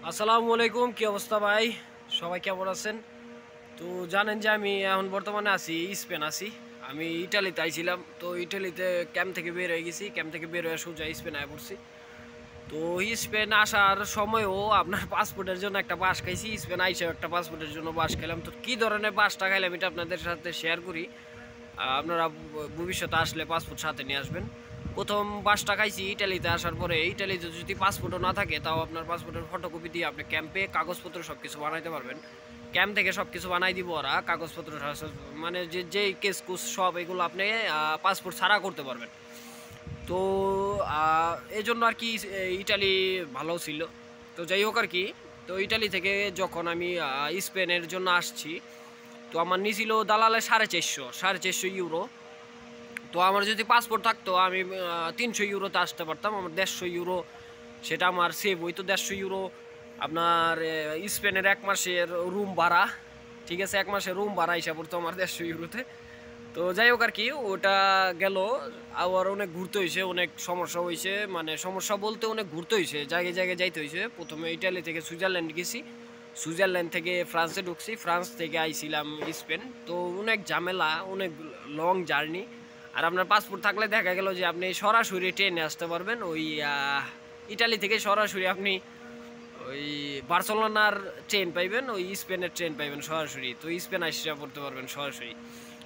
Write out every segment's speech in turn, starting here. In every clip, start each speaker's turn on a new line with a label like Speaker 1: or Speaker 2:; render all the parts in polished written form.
Speaker 1: আসসালামু আলাইকুম, কি অবস্থা ভাই? সবাই কেমন আছেন? তো জানেন যে আমি এখন বর্তমানে আছি স্পেন আছি। আমি ইটালিতে আইছিলাম, তো ইটালিতে ক্যাম্প থেকে বের হয়ে গেছি। ক্যাম্প থেকে বের হয়ে সোজা স্পেন আয় পড়ছি। তো স্পেন আসার সময়ও আপনার পাসপোর্টের জন্য একটা বাস খাইছি। স্পেন আইসা একটা পাসপোর্টের জন্য বাস খাইলাম। তো কী ধরনের বাসটা খাইলাম এটা আপনাদের সাথে শেয়ার করি। আপনারা ভবিষ্যতে আসলে পাসপোর্ট সাথে নিয়ে আসবেন। প্রথম বাসটা খাইছি ইটালিতে আসার পরে। ইটালিতে যদি পাসপোর্টও না থাকে তাও আপনার পাসপোর্টের ফটোকপি দিয়ে আপনি ক্যাম্পে কাগজপত্র সব কিছু বানাইতে পারবেন। ক্যাম্প থেকে সব কিছু বানাই দিব ওরা, কাগজপত্র মানে যেই কেস কুস সব এগুলো আপনি পাসপোর্ট ছাড়া করতে পারবেন। তো এই জন্য আর কি ইটালি ভালো ছিল। তো যাই হোক আর কি, তো ইটালি থেকে যখন আমি স্পেনের জন্য আসছি, তো আমার নিয়েছিল দালালে 450 ইউরো। তো আমার যদি পাসপোর্ট থাকতো আমি 300 ইউরোতে আসতে পারতাম। আমার 150 ইউরো সেটা আমার সেভ হইতো। 150 ইউরো আপনার স্পেনের 1 মাসের রুম ভাড়া, ঠিক আছে, 1 মাসের রুম ভাড়া হিসাব পড়তো আমার 150 ইউরোতে। তো যাই হোক আর কি, ওটা গেল। আবার অনেক ঘুরতে হয়েছে, অনেক সমস্যা হয়েছে, মানে সমস্যা বলতে অনেক ঘুরতে হয়েছে, জায়গায় জায়গায় যাইতে হয়েছে। প্রথমে ইটালি থেকে সুইজারল্যান্ড গেছি, সুইজারল্যান্ড থেকে ফ্রান্সে ঢুকছি, ফ্রান্স থেকে আইছিলাম স্পেন। তো অনেক ঝামেলা, অনেক লং জার্নি। আর আপনার পাসপোর্ট থাকলে দেখা গেল যে আপনি সরাসরি ট্রেনে আসতে পারবেন। ওই ইটালি থেকে সরাসরি আপনি ওই বার্সেলোনার ট্রেন পাইবেন, ওই স্পেনের ট্রেন পাইবেন সরাসরি। তো স্পেন আসিয়া পড়তে পারবেন সরাসরি।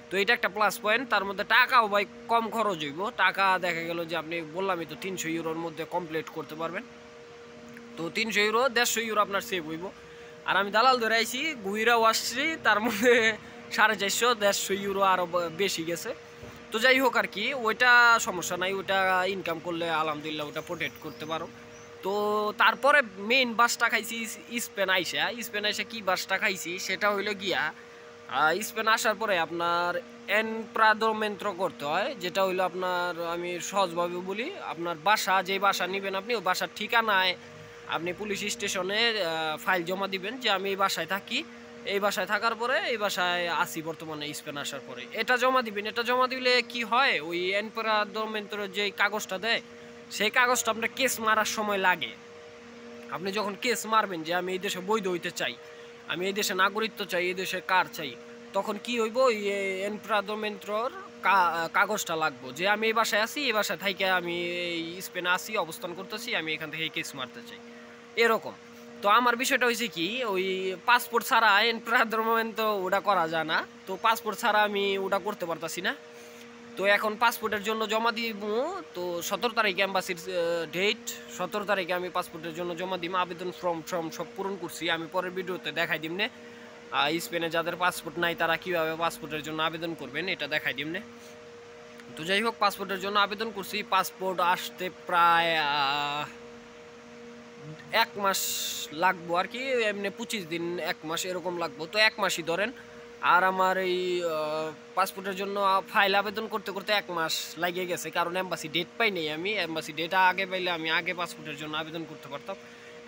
Speaker 1: তো এটা একটা প্লাস পয়েন্ট। তার মধ্যে টাকাও ভাই কম খরচ হইব। টাকা দেখা গেল যে আপনি বললামই তো 300 ইউরোর মধ্যে কমপ্লিট করতে পারবেন। তো 300 ইউরো, 150 ইউরো আপনার সেভ হইব। আর আমি দালাল ধরে আইছি, ঘুইরাও আসছি, তার মধ্যে 450, 150 ইউরো আরও বেশি গেছে। তো যাই হোক আর কি, ওইটা সমস্যা নাই, ওইটা ইনকাম করলে আলহামদুলিল্লাহ ওটা প্রোটেক্ট করতে পারো। তো তারপরে মেইন বাসটা খাইছি স্পেন আইসা। স্পেন আইসা কি বাসটা খাইছি সেটা হইলো গিয়া স্পেন আসার পরে আপনার এনপ্রাদোমেন্ট্র করতে হয়, যেটা হইলো আপনার, আমি সহজভাবে বলি, আপনার বাসা, যে বাসা নেবেন আপনি ওই বাসার ঠিকানায় আপনি পুলিশ স্টেশনে ফাইল জমা দিবেন যে আমি এই বাসায় থাকি। এই বাসায় থাকার পরে এই বাসায় আসি বর্তমানে স্পেন আসার পরে এটা জমা দিবেন। এটা জমা দিলে কি হয়, ওই এনপ্রাদোমেন্ট্র যে কাগজটা দেয় সেই কাগজটা আপনার কেস মারার সময় লাগে। আপনি যখন কেস মারবেন যে আমি এই দেশে বৈধ হইতে চাই, আমি এই দেশে নাগরিকত্ব চাই, এই দেশের কার চাই, তখন কি হইব, ওই এনপ্রাদোমেন্ট্রর কাগজটা লাগবো যে আমি এই বাসায় আছি, এই বাসায় থাইকে আমি এই স্পেনে আসি, অবস্থান করতেছি, আমি এখান থেকে কেস মারতে চাই, এরকম। তো আমার বিষয়টা হয়েছে কি, ওই পাসপোর্ট ছাড়া এনপ্রাদোমেন্ট ওটা করা যায় না। তো পাসপোর্ট ছাড়া আমি ওটা করতে পারতাছি না। তো এখন পাসপোর্টের জন্য জমা দিব। তো 17 তারিখে অ্যাম্বাসির ডেট, 17 তারিখে আমি পাসপোর্টের জন্য জমা দিব। আবেদন ফর্ম সব পূরণ করছি, আমি পরের ভিডিওতে দেখাই দিমনে। স্পেনে যাদের পাসপোর্ট নাই তারা কীভাবে পাসপোর্টের জন্য আবেদন করবেন এটা দেখাই দিমনে। তো যাই হোক, পাসপোর্টের জন্য আবেদন করছি। পাসপোর্ট আসতে প্রায় 1 মাস লাগবো আর কি, এমনি 25 দিন, 1 মাস এরকম লাগবো। তো 1 মাসই ধরেন। আর আমার এই পাসপোর্টের জন্য ফাইল আবেদন করতে করতে 1 মাস লাগিয়ে গেছে, কারণ এম্বাসি ডেট পাই নেই আমি। এম্বাসি ডেট আগে পাইলে আমি আগে পাসপোর্টের জন্য আবেদন করতে পারতাম।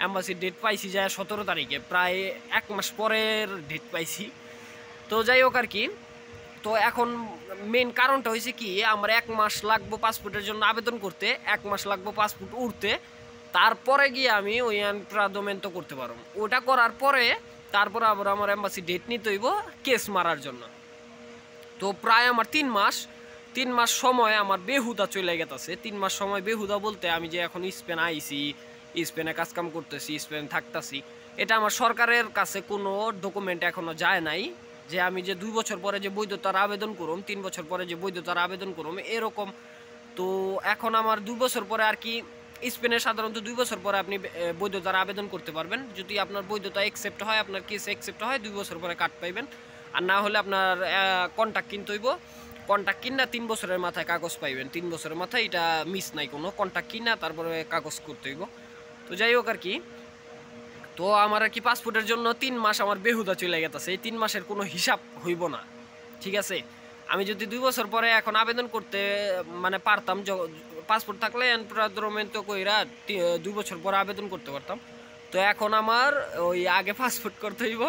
Speaker 1: এম্বাসি ডেট পাইছি যায় 17 তারিখে, প্রায় 1 মাস পরের ডেট পাইছি। তো যাই হোক আর কি, তো এখন মেন কারণটা হয়েছে কি, আমার 1 মাস লাগবো পাসপোর্টের জন্য আবেদন করতে, 1 মাস লাগবো পাসপোর্ট উঠতে। তারপরে গিয়ে আমি ওই এনপ্রাদোমেন্ট করতে পারবো। ওটা করার পরে তারপরে আবার আমার এম্বাসি ডেট নিতে হইব কেস মারার জন্য। তো প্রায় আমার 3 মাস সময় আমার বেহুদা চলে গেছে। 3 মাস সময় বেহুদা বলতে, আমি যে এখন স্পেন আইছি, স্পেনে কাজকাম করতেছি, স্পেন থাকতেছি, এটা আমার সরকারের কাছে কোনো ডকুমেন্ট এখনো যায় নাই যে আমি যে 2 বছর পরে যে বৈধতার আবেদন করুম, 3 বছর পরে যে বৈধতার আবেদন করুম, এরকম। তো এখন আমার 2 বছর পরে আর কি, স্পেনে সাধারণত 2 বছর পরে আপনি বৈধতার আবেদন করতে পারবেন। যদি আপনার বৈধতা অ্যাকসেপ্ট হয়, আপনার কেস অ্যাকসেপ্ট হয়, 2 বছর পরে কার্ড পাইবেন। আর না হলে আপনার কন্ট্যাক্ট কিনতে হইব। কন্ট্যাক্ট কিনা 3 বছরের মাথায় কাগজ পাইবেন। 3 বছরের মাথায় এটা মিস নাই কোনো, কন্ট্যাক্ট কিনা তারপরে কাগজ করতে হইব। তো যাই হোক আর কি, তো আমার আর কি পাসপোর্টের জন্য 3 মাস আমার বেহুদা চলে গেছে। এই 3 মাসের কোনো হিসাব হইব না, ঠিক আছে। আমি যদি 2 বছর পরে এখন আবেদন করতে মানে পারতাম, পাসপোর্ট থাকলে এনপ্রাদোমেন্ট কইরা 2 বছর পরে আবেদন করতে পারতাম। তো এখন আমার ওই আগে পাসপোর্ট করতে হইব,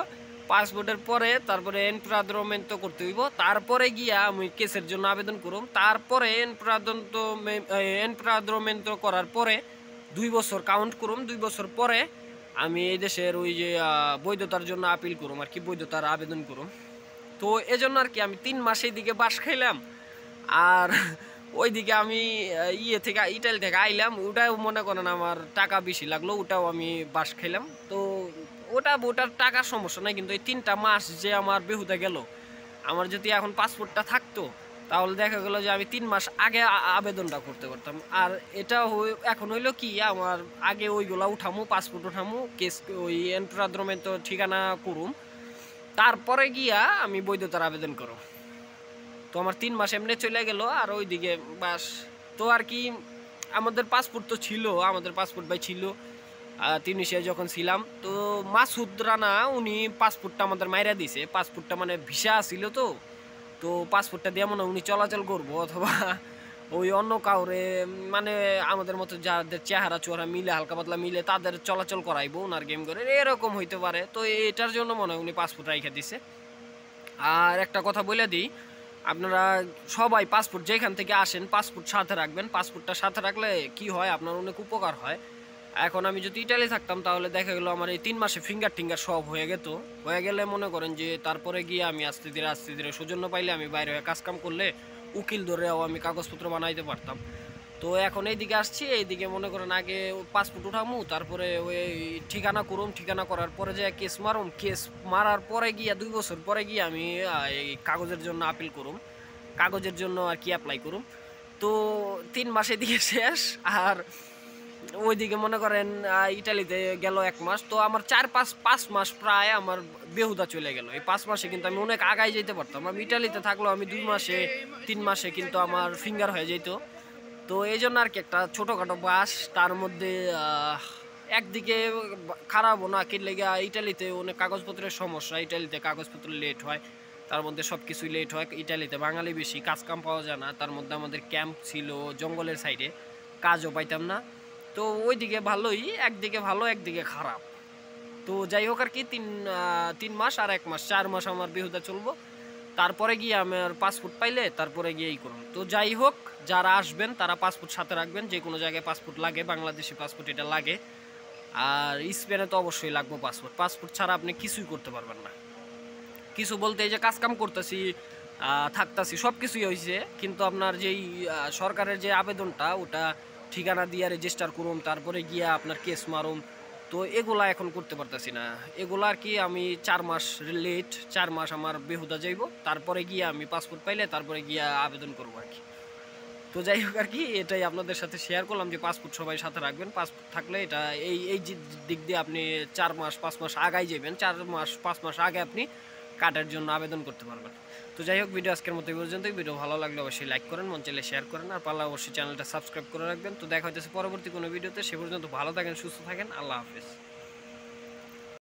Speaker 1: পাসপোর্টের পরে তারপরে এনপ্রাদোমেন্ট করতে হইব, তারপরে গিয়া আমি কেসের জন্য আবেদন করুম। তারপরে এনপ্রাদোমেন্ট করার পরে 2 বছর কাউন্ট করুম, 2 বছর পরে আমি এই দেশের ওই যে বৈধতার জন্য আপিল করুম আর কি, বৈধতার আবেদন করুম। তো এজন্য আর কি আমি 3 মাস এইদিকে বাস খাইলাম। আর ওইদিকে আমি ইয়ে থেকে ইটালি থেকে আইলাম, ওটাও মনে করেন আমার টাকা বেশি লাগলো, ওটাও আমি বাস খাইলাম। তো ওটার টাকার সমস্যা নাই, কিন্তু এই 3টা মাস যে আমার বেহুদা গেল, আমার যদি এখন পাসপোর্টটা থাকতো তাহলে দেখা গেল যে আমি 3 মাস আগে আবেদনটা করতে পারতাম। আর এটা এখন হইলো কি, আমার আগে ওইগুলা উঠামু, পাসপোর্ট উঠামু, কেস ওই এন্ট্রাদ্রমেন্ট ঠিকানা করুম, তারপরে গিয়া আমি বৈধতার আবেদন করো। তো আমার 3 মাস এমনি চলে গেল। আর ওইদিকে বাস তো আর কি, আমাদের পাসপোর্ট তো ছিল, আমাদের পাসপোর্ট ভাই ছিল তিউনিসিয়া যখন ছিলাম। তো মাসুদ রানা উনি পাসপোর্টটা আমাদের মাইরা দিছে, পাসপোর্টটা মানে ভিসা ছিল তো, তো পাসপোর্টটা দিয়ে মনে উনি চলাচল করবো, অথবা ওই অন্য কাউরে মানে আমাদের মতো যাদের চেহারা চোহারা মিলে, হালকা পাতলা মিলে, তাদের চলাচল করাইবো ওনার গেম করে, এরকম হইতে পারে। তো এটার জন্য মনে হয় উনি পাসপোর্ট রাইখা দিছে। আর একটা কথা বলে দিই, আপনারা সবাই পাসপোর্ট যেখান থেকে আসেন পাসপোর্ট সাথে রাখবেন। পাসপোর্টটা সাথে রাখলে কি হয়, আপনার অনেক উপকার হয়। এখন আমি যদি ইটালি থাকতাম তাহলে দেখা গেলো আমার এই 3 মাসে ফিঙ্গার টিঙ্গার সব হয়ে যেত, হয়ে গেলে মনে করেন যে তারপরে গিয়ে আমি আস্তে ধীরে সৌজন্য পাইলে আমি বাইরে হয়ে কাজকাম করলে উকিল ধরেও আমি কাগজপত্র বানাইতে পারতাম। তো এখন এইদিকে আসছি, এইদিকে মনে করেন আগে পাসপোর্ট উঠামু, তারপরে ওই ঠিকানা করুম, ঠিকানা করার পরে যে কেস মারুম, কেস মারার পরে গিয়া 2 বছর পরে গিয়ে আমি এই কাগজের জন্য আপিল করুম, কাগজের জন্য আর কি অ্যাপ্লাই করুম। তো 3 মাসে দিকে শেষ। আর ওইদিকে মনে করেন ইটালিতে গেল 1 মাস। তো আমার 4-5 মাস প্রায় আমার বেহুদা চলে গেল। এই 5 মাসে কিন্তু আমি অনেক আগাই যেতে পারতাম। আমি ইটালিতে থাকলেও আমি 2 মাসে 3 মাসে কিন্তু আমার ফিঙ্গার হয়ে যেত। তো এই জন্য আর কি একটা ছোটোখাটো বাস, তার মধ্যে একদিকে খারাপও না, কি লেগে ইটালিতে অনেক কাগজপত্রের সমস্যা, ইটালিতে কাগজপত্র লেট হয়, তার মধ্যে সব কিছুই লেট হয়। ইটালিতে বাঙালি বেশি, কাজ কাম পাওয়া যায় না, তার মধ্যে আমাদের ক্যাম্প ছিল জঙ্গলের সাইডে, কাজও পাইতাম না। তো ওইদিকে ভালোই, একদিকে ভালো একদিকে খারাপ। তো যাই হোক আর কি, 3 মাস আর 1 মাস, 4 মাস আমার বেহুদা চলবো, তারপরে গিয়ে আমার পাসপোর্ট পাইলে তারপরে গিয়েই করুন। তো যাই হোক, যারা আসবেন তারা পাসপোর্ট সাথে রাখবেন, যে কোনো জায়গায় পাসপোর্ট লাগে, বাংলাদেশি পাসপোর্ট এটা লাগে। আর স্পেনে তো অবশ্যই লাগবে পাসপোর্ট, পাসপোর্ট ছাড়া আপনি কিছুই করতে পারবেন না। কিছু বলতে এই যে কাজকাম করতেছি, থাকতেছি, সব কিছুই হয়েছে, কিন্তু আপনার যেই সরকারের যে আবেদনটা, ওটা ঠিকানা দিয়ে রেজিস্টার করুন, তারপরে গিয়া আপনার কেস মারুম, তো এগুলা এখন করতে পারতেছি না। এগুলা আর কি আমি 4 মাস লেট, 4 মাস আমার বেহুদা যাইব, তারপরে গিয়া আমি পাসপোর্ট পাইলে তারপরে গিয়া আবেদন করবো আর কি। তো যাই হোক আর কি, এটাই আপনাদের সাথে শেয়ার করলাম যে পাসপোর্ট সবাই সাথে রাখবেন। পাসপোর্ট থাকলে এটা এই দিক দিয়ে আপনি 4 মাস 5 মাস আগাই যাবেন, 4 মাস 5 মাস আগে আপনি কার্ডের জন্য আবেদন করতে পারবেন। তো যাই হোক, ভিডিও আজকের মতো এই পর্যন্তই। ভিডিও ভালো লাগলে অবশ্যই লাইক করেন, মন চাইলে শেয়ার করেন, আর পারলে অবশ্যই চ্যানেলটা সাবস্ক্রাইব করে রাখবেন। তো দেখা হচ্ছে পরবর্তী কোনো ভিডিওতে, সে পর্যন্ত ভালো থাকেন, সুস্থ থাকেন, আল্লাহ হাফেজ।